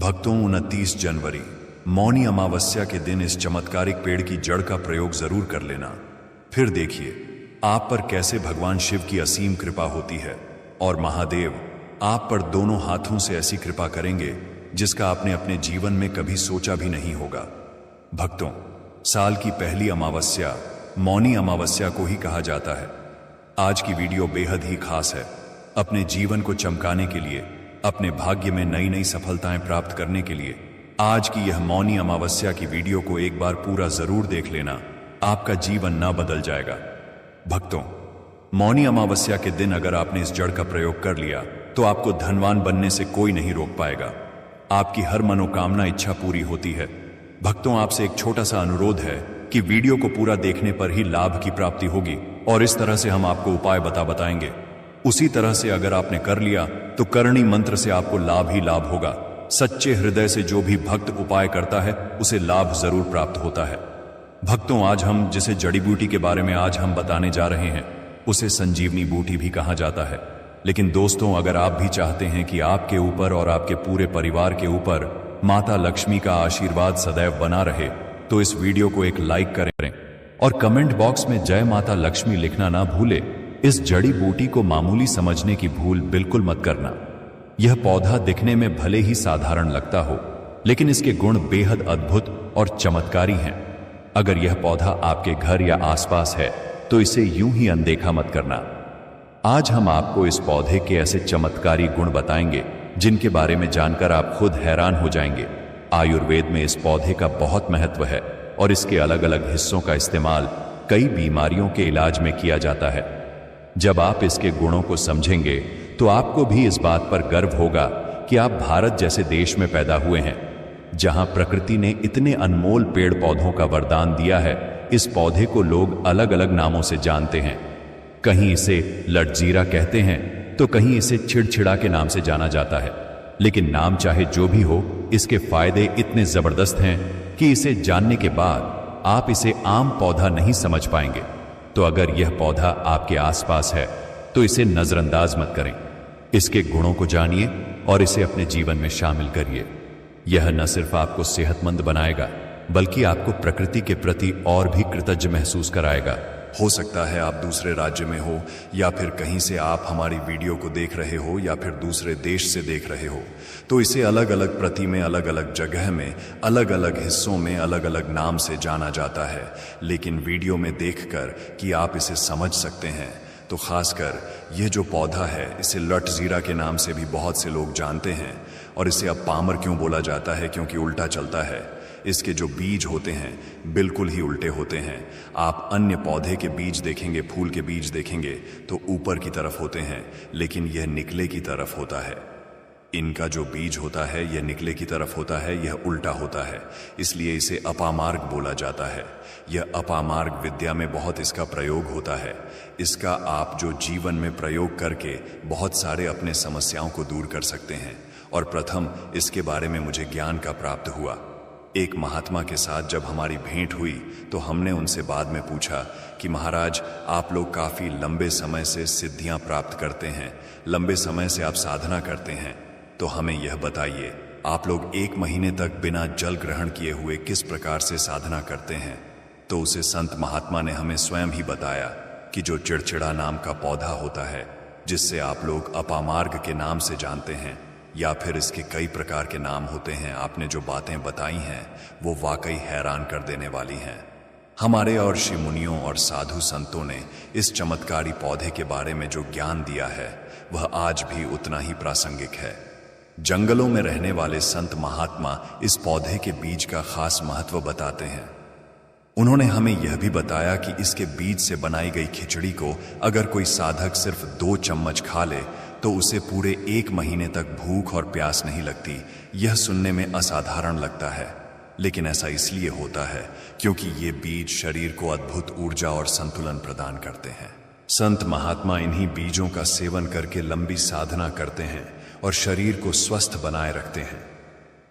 भक्तों, 29 जनवरी मौनी अमावस्या के दिन इस चमत्कारिक पेड़ की जड़ का प्रयोग जरूर कर लेना। फिर देखिए आप पर कैसे भगवान शिव की असीम कृपा होती है और महादेव आप पर दोनों हाथों से ऐसी कृपा करेंगे जिसका आपने अपने जीवन में कभी सोचा भी नहीं होगा। भक्तों, साल की पहली अमावस्या मौनी अमावस्या को ही कहा जाता है। आज की वीडियो बेहद ही खास है। अपने जीवन को चमकाने के लिए, अपने भाग्य में नई नई सफलताएं प्राप्त करने के लिए आज की यह मौनी अमावस्या की वीडियो को एक बार पूरा जरूर देख लेना। आपका जीवन ना बदल जाएगा। भक्तों, मौनी अमावस्या के दिन अगर आपने इस जड़ का प्रयोग कर लिया तो आपको धनवान बनने से कोई नहीं रोक पाएगा। आपकी हर मनोकामना इच्छा पूरी होती है। भक्तों, आपसे एक छोटा सा अनुरोध है कि वीडियो को पूरा देखने पर ही लाभ की प्राप्ति होगी और इस तरह से हम आपको उपाय बताएंगे। उसी तरह से अगर आपने कर लिया तो करणी मंत्र से आपको लाभ ही लाभ होगा। सच्चे हृदय से जो भी भक्त उपाय करता है उसे लाभ जरूर प्राप्त होता है। भक्तों, आज हम जिसे जड़ी बूटी के बारे में आज हम बताने जा रहे हैं उसे संजीवनी बूटी भी कहा जाता है। लेकिन दोस्तों, अगर आप भी चाहते हैं कि आपके ऊपर और आपके पूरे परिवार के ऊपर माता लक्ष्मी का आशीर्वाद सदैव बना रहे तो इस वीडियो को एक लाइक करें और कमेंट बॉक्स में जय माता लक्ष्मी लिखना ना भूले। इस जड़ी बूटी को मामूली समझने की भूल बिल्कुल मत करना। यह पौधा दिखने में भले ही साधारण लगता हो, लेकिन इसके गुण बेहद अद्भुत और चमत्कारी हैं। अगर यह पौधा आपके घर या आसपास है तो इसे यूं ही अनदेखा मत करना। आज हम आपको इस पौधे के ऐसे चमत्कारी गुण बताएंगे जिनके बारे में जानकर आप खुद हैरान हो जाएंगे। आयुर्वेद में इस पौधे का बहुत महत्व है और इसके अलग अलग हिस्सों का इस्तेमाल कई बीमारियों के इलाज में किया जाता है। जब आप इसके गुणों को समझेंगे तो आपको भी इस बात पर गर्व होगा कि आप भारत जैसे देश में पैदा हुए हैं, जहां प्रकृति ने इतने अनमोल पेड़ पौधों का वरदान दिया है। इस पौधे को लोग अलग अलग नामों से जानते हैं। कहीं इसे लटजीरा कहते हैं तो कहीं इसे चिड़चिड़ा के नाम से जाना जाता है। लेकिन नाम चाहे जो भी हो, इसके फायदे इतने जबरदस्त हैं कि इसे जानने के बाद आप इसे आम पौधा नहीं समझ पाएंगे। तो अगर यह पौधा आपके आसपास है तो इसे नजरअंदाज मत करें। इसके गुणों को जानिए और इसे अपने जीवन में शामिल करिए। यह न सिर्फ आपको सेहतमंद बनाएगा बल्कि आपको प्रकृति के प्रति और भी कृतज्ञ महसूस कराएगा। हो सकता है आप दूसरे राज्य में हो या फिर कहीं से आप हमारी वीडियो को देख रहे हो या फिर दूसरे देश से देख रहे हो, तो इसे अलग अलग प्रति में, अलग अलग जगह में, अलग अलग हिस्सों में अलग अलग नाम से जाना जाता है। लेकिन वीडियो में देखकर कि आप इसे समझ सकते हैं, तो खासकर यह जो पौधा है इसे लटजीरा के नाम से भी बहुत से लोग जानते हैं। और इसे अब पामर क्यों बोला जाता है? क्योंकि उल्टा चलता है। इसके जो बीज होते हैं बिल्कुल ही उल्टे होते हैं। आप अन्य पौधे के बीज देखेंगे, फूल के बीज देखेंगे तो ऊपर की तरफ होते हैं, लेकिन यह निकले की तरफ होता है। इनका जो बीज होता है यह निकले की तरफ होता है, यह उल्टा होता है। इसलिए इसे अपामार्ग बोला जाता है। यह अपामार्ग विद्या में बहुत इसका प्रयोग होता है। इसका आप जो जीवन में प्रयोग करके बहुत सारे अपने समस्याओं को दूर कर सकते हैं। और प्रथम इसके बारे में मुझे ज्ञान का प्राप्त हुआ। एक महात्मा के साथ जब हमारी भेंट हुई तो हमने उनसे बाद में पूछा कि महाराज, आप लोग काफी लंबे समय से सिद्धियां प्राप्त करते हैं, लंबे समय से आप साधना करते हैं, तो हमें यह बताइए आप लोग 1 महीने तक बिना जल ग्रहण किए हुए किस प्रकार से साधना करते हैं? तो उसे संत महात्मा ने हमें स्वयं ही बताया कि जो चिड़चिड़ा नाम का पौधा होता है, जिससे आप लोग अपामार्ग के नाम से जानते हैं, या फिर इसके कई प्रकार के नाम होते हैं, आपने जो बातें बताई हैं वो वाकई हैरान कर देने वाली हैं। हमारे और ऋषि मुनियों और साधु संतों ने इस चमत्कारी पौधे के बारे में जो ज्ञान दिया है वह आज भी उतना ही प्रासंगिक है। जंगलों में रहने वाले संत महात्मा इस पौधे के बीज का खास महत्व बताते हैं। उन्होंने हमें यह भी बताया कि इसके बीज से बनाई गई खिचड़ी को अगर कोई साधक सिर्फ 2 चम्मच खा ले तो उसे पूरे 1 महीने तक भूख और प्यास नहीं लगती। यह सुनने में असाधारण लगता है, लेकिन ऐसा इसलिए होता है क्योंकि ये बीज शरीर को अद्भुत ऊर्जा और संतुलन प्रदान करते हैं। संत महात्मा इन्हीं बीजों का सेवन करके लंबी साधना करते हैं और शरीर को स्वस्थ बनाए रखते हैं।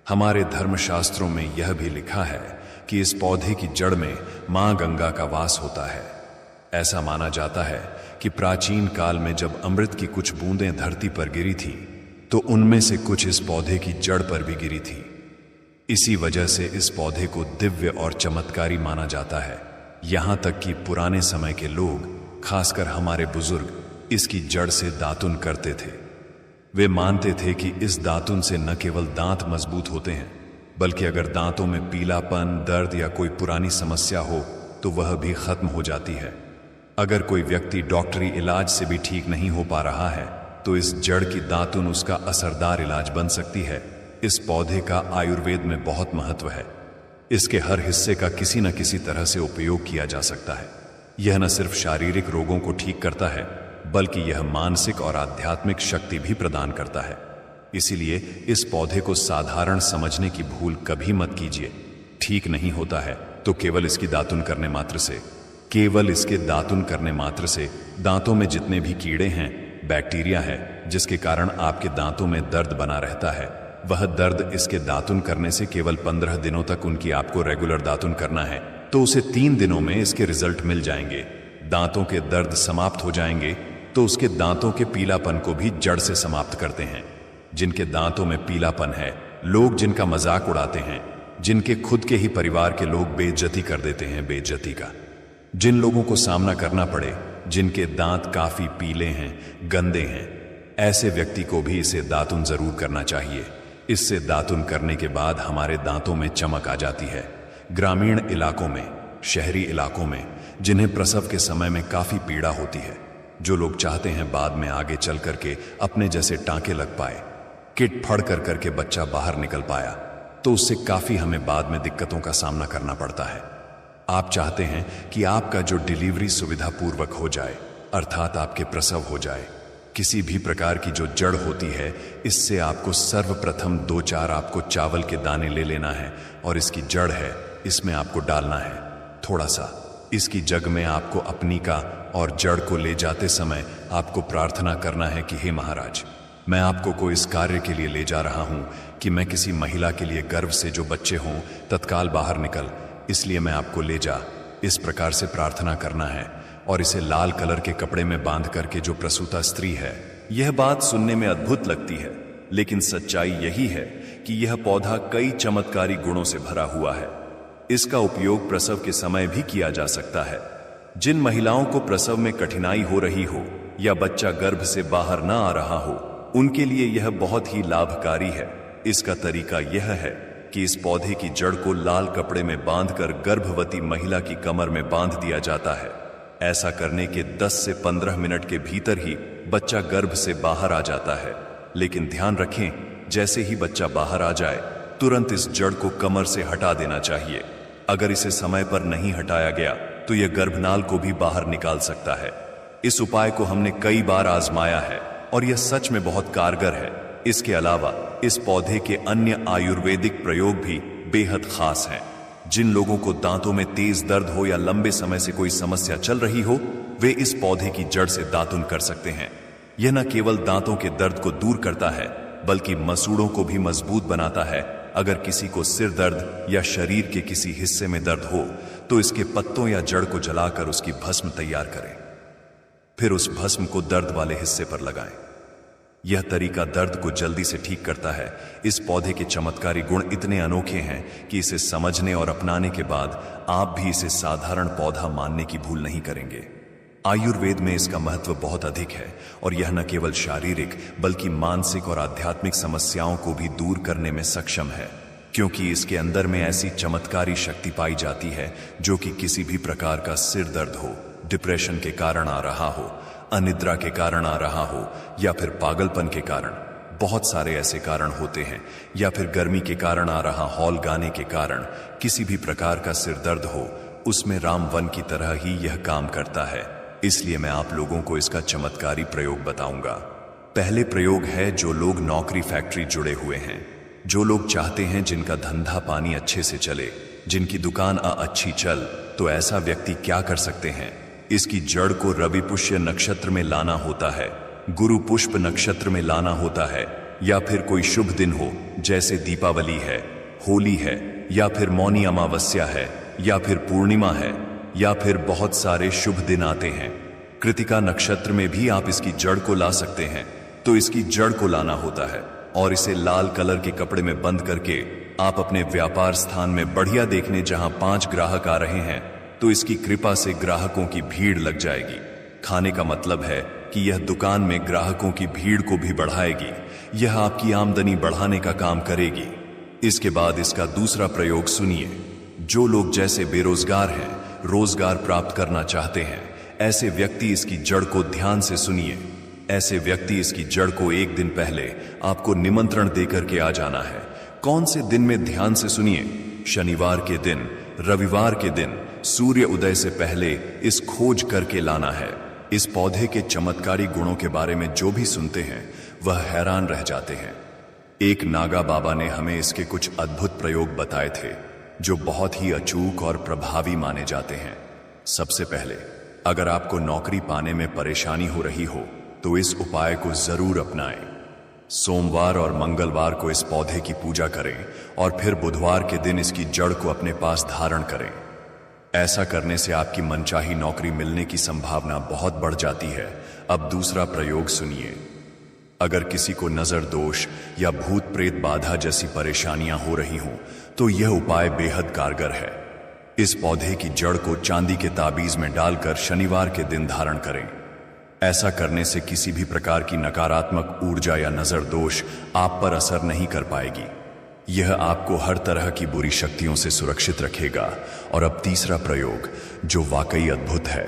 हमारे धर्मशास्त्रों में यह भी लिखा है कि इस पौधे की जड़ में मां गंगा का वास होता है। ऐसा माना जाता है कि प्राचीन काल में जब अमृत की कुछ बूंदें धरती पर गिरी थी तो उनमें से कुछ इस पौधे की जड़ पर भी गिरी थी। इसी वजह से इस पौधे को दिव्य और चमत्कारी माना जाता है। यहां तक कि पुराने समय के लोग, खासकर हमारे बुजुर्ग, इसकी जड़ से दातुन करते थे। वे मानते थे कि इस दातुन से न केवल दांत मजबूत होते हैं, बल्कि अगर दांतों में पीलापन, दर्द या कोई पुरानी समस्या हो तो वह भी खत्म हो जाती है। अगर कोई व्यक्ति डॉक्टरी इलाज से भी ठीक नहीं हो पा रहा है तो इस जड़ की दातुन उसका असरदार इलाज बन सकती है। इस पौधे का आयुर्वेद में बहुत महत्व है। इसके हर हिस्से का किसी न किसी तरह से उपयोग किया जा सकता है। यह न सिर्फ शारीरिक रोगों को ठीक करता है, बल्कि यह मानसिक और आध्यात्मिक शक्ति भी प्रदान करता है। इसीलिए इस पौधे को साधारण समझने की भूल कभी मत कीजिए। ठीक नहीं होता है तो केवल इसकी दातुन करने मात्र से दांतों में जितने भी कीड़े हैं, बैक्टीरिया है जिसके कारण आपके दांतों में दर्द बना रहता है, वह दर्द इसके दातुन करने से केवल 15 दिनों तक उनकी आपको रेगुलर दातुन करना है तो उसे 3 दिनों में इसके रिजल्ट मिल जाएंगे। दांतों के दर्द समाप्त हो जाएंगे तो उसके दांतों के पीलापन को भी जड़ से समाप्त करते हैं। जिनके दांतों में पीलापन है, लोग जिनका मजाक उड़ाते हैं, जिनके खुद के ही परिवार के लोग बेइज्जती कर देते हैं, बेइज्जती का जिन लोगों को सामना करना पड़े, जिनके दांत काफी पीले हैं, गंदे हैं, ऐसे व्यक्ति को भी इसे दातुन जरूर करना चाहिए। इससे दातुन करने के बाद हमारे दांतों में चमक आ जाती है। ग्रामीण इलाकों में, शहरी इलाकों में जिन्हें प्रसव के समय में काफी पीड़ा होती है, जो लोग चाहते हैं बाद में आगे चल करके अपने जैसे टांके लग पाए, किट फड़ कर करके बच्चा बाहर निकल पाया, तो उससे काफी हमें बाद में दिक्कतों का सामना करना पड़ता है। आप चाहते हैं कि आपका जो डिलीवरी सुविधा पूर्वक हो जाए, अर्थात आपके प्रसव हो जाए। किसी भी प्रकार की जो जड़ होती है, इससे आपको सर्वप्रथम 2-4 आपको चावल के दाने ले लेना है और इसकी जड़ है, इसमें आपको डालना है थोड़ा सा। इसकी जग में आपको अपनी का और जड़ को ले जाते समय आपको प्रार्थना करना है कि हे महाराज, मैं आपको को इस कार्य के लिए ले जा रहा हूं कि मैं किसी महिला के लिए गर्भ से जो बच्चे हों तत्काल बाहर निकल, इसलिए मैं आपको ले जा। इस प्रकार से प्रार्थना करना है और इसे लाल कलर के कपड़े में बांध करके जो प्रसूता स्त्री है। यह बात सुनने में अद्भुत लगती है, लेकिन सच्चाई यही है कि यह पौधा कई चमत्कारी गुणों से भरा हुआ है। इसका उपयोग प्रसव के समय भी किया जा सकता है। जिन महिलाओं को प्रसव में कठिनाई हो रही हो या बच्चा गर्भ से बाहर ना आ रहा हो, उनके लिए यह बहुत ही लाभकारी है। इसका तरीका यह है कि इस पौधे की जड़ को लाल कपड़े में बांधकर गर्भवती महिला की कमर में बांध दिया जाता है। ऐसा करने के 10 से 15 मिनट के भीतर ही बच्चा गर्भ से बाहर आ जाता है। लेकिन ध्यान रखें, जैसे ही बच्चा बाहर आ जाए तुरंत इस जड़ को कमर से हटा देना चाहिए। अगर इसे समय पर नहीं हटाया गया तो यह गर्भनाल को भी बाहर निकाल सकता है। इस उपाय को हमने कई बार आजमाया है और यह सच में बहुत कारगर है। इसके अलावा इस पौधे के अन्य आयुर्वेदिक प्रयोग भी बेहद खास हैं। जिन लोगों को दांतों में तेज दर्द हो या लंबे समय से कोई समस्या चल रही हो, वे इस पौधे की जड़ से दातुन कर सकते हैं। यह न केवल दांतों के दर्द को दूर करता है, बल्कि मसूड़ों को भी मजबूत बनाता है। अगर किसी को सिर दर्द या शरीर के किसी हिस्से में दर्द हो तो इसके पत्तों या जड़ को जलाकर उसकी भस्म तैयार करें, फिर उस भस्म को दर्द वाले हिस्से पर लगाएं। यह तरीका दर्द को जल्दी से ठीक करता है। इस पौधे के चमत्कारी गुण इतने अनोखे हैं कि इसे समझने और अपनाने के बाद आप भी इसे साधारण पौधा मानने की भूल नहीं करेंगे। आयुर्वेद में इसका महत्व बहुत अधिक है और यह न केवल शारीरिक बल्कि मानसिक और आध्यात्मिक समस्याओं को भी दूर करने में सक्षम है, क्योंकि इसके अंदर में ऐसी चमत्कारी शक्ति पाई जाती है जो कि किसी भी प्रकार का सिर दर्द हो, डिप्रेशन के कारण आ रहा हो, अनिद्रा के कारण आ रहा हो या फिर पागलपन के कारण, बहुत सारे ऐसे कारण होते हैं, या फिर गर्मी के कारण आ रहा हॉल गाने के कारण, किसी भी प्रकार का सिर दर्द हो, उसमें रामवन की तरह ही यह काम करता है। इसलिए मैं आप लोगों को इसका चमत्कारी प्रयोग बताऊंगा। पहले प्रयोग है जो लोग नौकरी फैक्ट्री जुड़े हुए हैं, जो लोग चाहते हैं जिनका धंधा पानी अच्छे से चले, जिनकी दुकान अच्छी चल, तो ऐसा व्यक्ति क्या कर सकते हैं? इसकी जड़ को रवि पुष्य नक्षत्र में लाना होता है, गुरु पुष्प नक्षत्र में लाना होता है, या फिर कोई शुभ दिन हो जैसे दीपावली है, होली है, या फिर मौनी अमावस्या है, या फिर पूर्णिमा है, या फिर बहुत सारे शुभ दिन आते हैं। कृतिका नक्षत्र में भी आप इसकी जड़ को ला सकते हैं। तो इसकी जड़ को लाना होता है और इसे लाल कलर के कपड़े में बंद करके आप अपने व्यापार स्थान में बढ़िया देखने जहां 5 ग्राहक आ रहे हैं तो इसकी कृपा से ग्राहकों की भीड़ लग जाएगी। खाने का मतलब है कि यह दुकान में ग्राहकों की भीड़ को भी बढ़ाएगी। यह आपकी आमदनी बढ़ाने का काम करेगी। इसके बाद इसका दूसरा प्रयोग सुनिए। जो लोग जैसे बेरोजगार हैं, रोजगार प्राप्त करना चाहते हैं, ऐसे व्यक्ति इसकी जड़ को ध्यान से सुनिए। ऐसे व्यक्ति इसकी जड़ को एक दिन पहले आपको निमंत्रण देकर के आ जाना है। कौन से दिन में ध्यान से सुनिए। शनिवार के दिन, रविवार के दिन सूर्य उदय से पहले इस खोज करके लाना है। इस पौधे के चमत्कारी गुणों के बारे में जो भी सुनते हैं वह हैरान रह जाते हैं। एक नागा बाबा ने हमें इसके कुछ अद्भुत प्रयोग बताए थे जो बहुत ही अचूक और प्रभावी माने जाते हैं। सबसे पहले, अगर आपको नौकरी पाने में परेशानी हो रही हो तो इस उपाय को जरूर अपनाएं। सोमवार और मंगलवार को इस पौधे की पूजा करें और फिर बुधवार के दिन इसकी जड़ को अपने पास धारण करें। ऐसा करने से आपकी मनचाही नौकरी मिलने की संभावना बहुत बढ़ जाती है। अब दूसरा प्रयोग सुनिए। अगर किसी को नजर दोष या भूत प्रेत बाधा जैसी परेशानियां हो रही हों तो यह उपाय बेहद कारगर है। इस पौधे की जड़ को चांदी के ताबीज में डालकर शनिवार के दिन धारण करें। ऐसा करने से किसी भी प्रकार की नकारात्मक ऊर्जा या नजर दोष आप पर असर नहीं कर पाएगी। यह आपको हर तरह की बुरी शक्तियों से सुरक्षित रखेगा। और अब तीसरा प्रयोग जो वाकई अद्भुत है।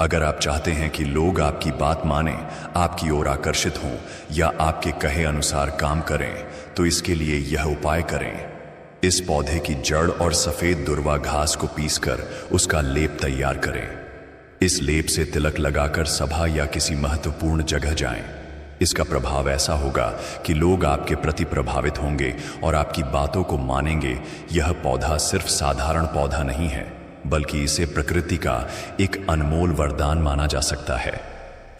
अगर आप चाहते हैं कि लोग आपकी बात माने, आपकी ओर आकर्षित हों या आपके कहे अनुसार काम करें तो इसके लिए यह उपाय करें। इस पौधे की जड़ और सफेद दुर्वा घास को पीसकर उसका लेप तैयार करें। इस लेप से तिलक लगाकर सभा या किसी महत्वपूर्ण जगह जाएं। इसका प्रभाव ऐसा होगा कि लोग आपके प्रति प्रभावित होंगे और आपकी बातों को मानेंगे। यह पौधा सिर्फ साधारण पौधा नहीं है, बल्कि इसे प्रकृति का एक अनमोल वरदान माना जा सकता है।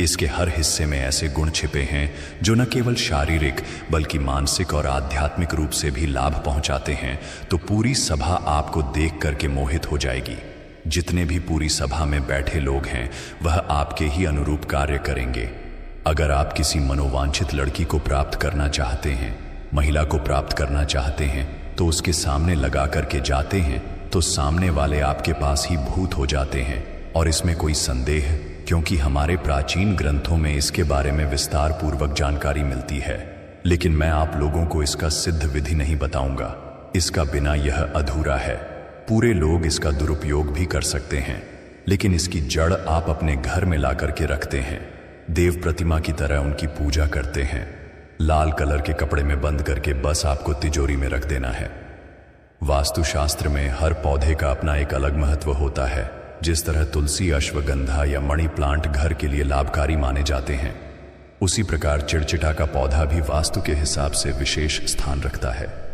इसके हर हिस्से में ऐसे गुण छिपे हैं जो न केवल शारीरिक बल्कि मानसिक और आध्यात्मिक रूप से भी लाभ पहुंचाते हैं। तो पूरी सभा आपको देख करके मोहित हो जाएगी। जितने भी पूरी सभा में बैठे लोग हैं वह आपके ही अनुरूप कार्य करेंगे। अगर आप किसी मनोवांछित लड़की को प्राप्त करना चाहते हैं, महिला को प्राप्त करना चाहते हैं तो उसके सामने लगा करके जाते हैं तो सामने वाले आपके पास ही भूत हो जाते हैं। और इसमें कोई संदेह, क्योंकि हमारे प्राचीन ग्रंथों में इसके बारे में विस्तार पूर्वक जानकारी मिलती है। लेकिन मैं आप लोगों को इसका सिद्ध विधि नहीं बताऊंगा। इसका बिना यह अधूरा है। पूरे लोग इसका दुरुपयोग भी कर सकते हैं, लेकिन इसकी जड़ आप अपने घर में ला करके रखते हैं। देव प्रतिमा की तरह उनकी पूजा करते हैं। लाल कलर के कपड़े में बंद करके बस आपको तिजोरी में रख देना है। वास्तुशास्त्र में हर पौधे का अपना एक अलग महत्व होता है। जिस तरह तुलसी, अश्वगंधा या मणि प्लांट घर के लिए लाभकारी माने जाते हैं, उसी प्रकार चिड़चिटा का पौधा भी वास्तु के हिसाब से विशेष स्थान रखता है।